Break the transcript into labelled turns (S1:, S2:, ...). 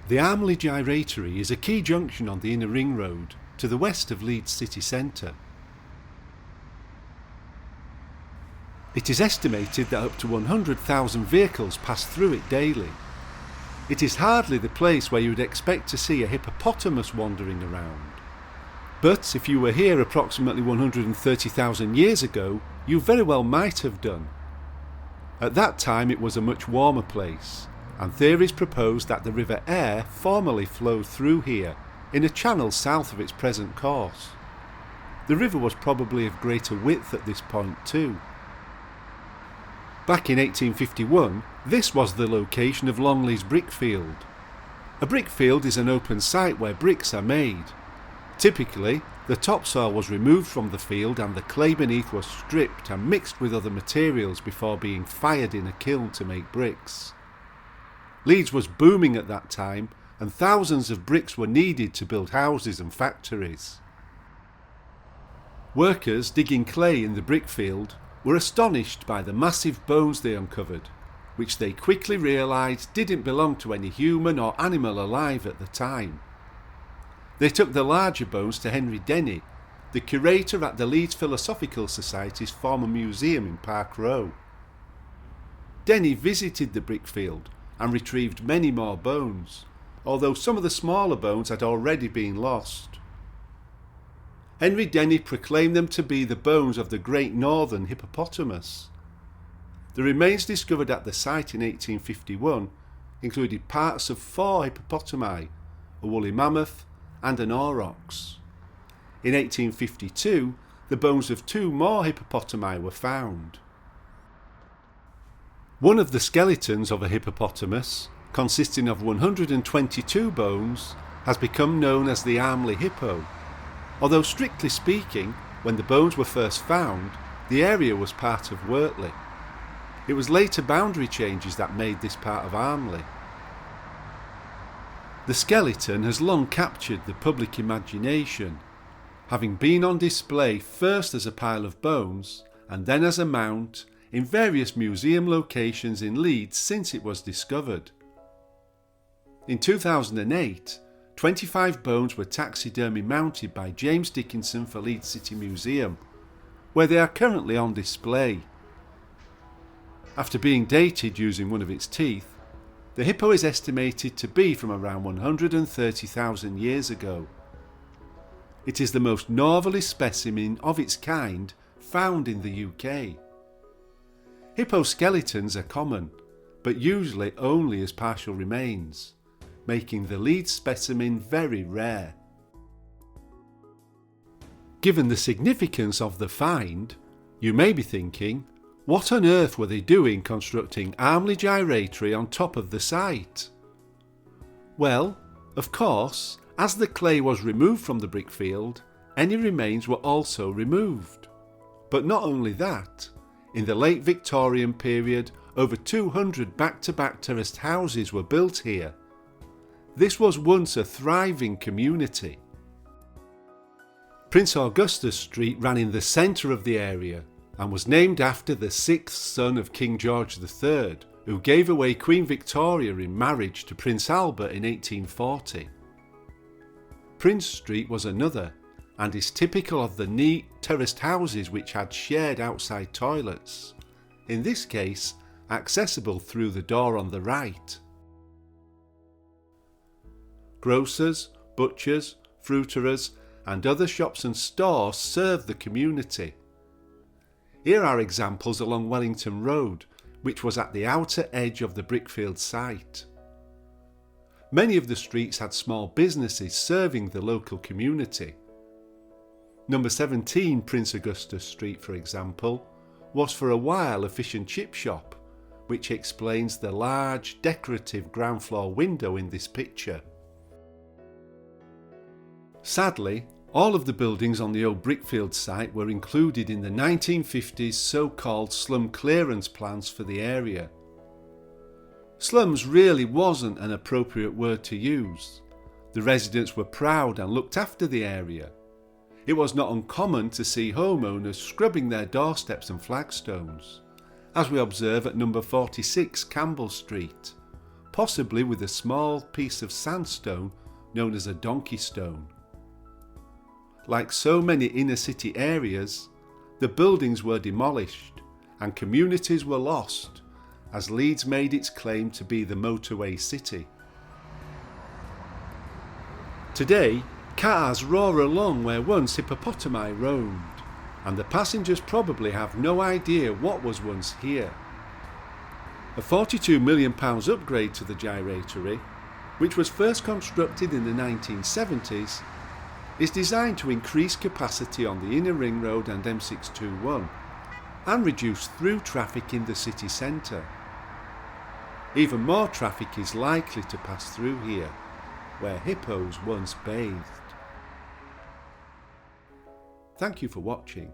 S1: The Armley Gyratory is a key junction on the Inner Ring Road to the west of Leeds city centre. It is estimated that up to 100,000 vehicles pass through it daily. It is hardly the place where you would expect to see a hippopotamus wandering around. But if you were here approximately 130,000 years ago, you very well might have done. At that time it was a much warmer place, and theories proposed that the River Aire formerly flowed through here in a channel south of its present course. The river was probably of greater width at this point too. Back in 1851, this was the location of Longley's brickfield. A brickfield is an open site where bricks are made. Typically, the topsoil was removed from the field and the clay beneath was stripped and mixed with other materials before being fired in a kiln to make bricks. Leeds was booming at that time, and thousands of bricks were needed to build houses and factories. Workers digging clay in the brickfield were astonished by the massive bones they uncovered, which they quickly realised didn't belong to any human or animal alive at the time. They took the larger bones to Henry Denny, the curator at the Leeds Philosophical Society's former museum in Park Row. Denny visited the brickfield and retrieved many more bones, although some of the smaller bones had already been lost. Henry Denny proclaimed them to be the bones of the great northern hippopotamus. The remains discovered at the site in 1851 included parts of 4 hippopotami, a woolly mammoth and an aurochs. In 1852, the bones of 2 more hippopotami were found. One of the skeletons of a hippopotamus, consisting of 122 bones, has become known as the Armley Hippo, although strictly speaking, when the bones were first found, the area was part of Wortley. It was later boundary changes that made this part of Armley. The skeleton has long captured the public imagination, having been on display first as a pile of bones and then as a mount in various museum locations in Leeds since it was discovered. In 2008, 25 bones were taxidermy mounted by James Dickinson for Leeds City Museum, where they are currently on display. After being dated using one of its teeth, the hippo is estimated to be from around 130,000 years ago. It is the most northerly specimen of its kind found in the UK. Hippo skeletons are common, but usually only as partial remains, making the Leeds specimen very rare. Given the significance of the find, you may be thinking, what on earth were they doing constructing Armley Gyratory on top of the site? Well, of course, as the clay was removed from the brickfield, any remains were also removed. But not only that, in the late Victorian period, over 200 back-to-back terraced houses were built here. This was once a thriving community. Prince Augustus Street ran in the centre of the area and was named after the 6th son of King George III, who gave away Queen Victoria in marriage to Prince Albert in 1840. Prince Street was another, and is typical of the neat terraced houses which had shared outside toilets, in this case accessible through the door on the right. Grocers, butchers, fruiterers and other shops and stores served the community. Here are examples along Wellington Road, which was at the outer edge of the brickfield site. Many of the streets had small businesses serving the local community. Number 17 Prince Augustus Street, for example, was for a while a fish and chip shop, which explains the large decorative ground floor window in this picture. Sadly, all of the buildings on the old brickfield site were included in the 1950s so-called slum clearance plans for the area. Slums really wasn't an appropriate word to use. The residents were proud and looked after the area. It was not uncommon to see homeowners scrubbing their doorsteps and flagstones, as we observe at number 46 Campbell Street, possibly with a small piece of sandstone known as a donkey stone. Like so many inner city areas, the buildings were demolished and communities were lost as Leeds made its claim to be the motorway city. Today, cars roar along where once hippopotami roamed, and the passengers probably have no idea what was once here. A £42 million upgrade to the Gyratory, which was first constructed in the 1970s, is designed to increase capacity on the inner ring road and M621 and reduce through traffic in the city centre. Even more traffic is likely to pass through here, where hippos once bathed. Thank you for watching.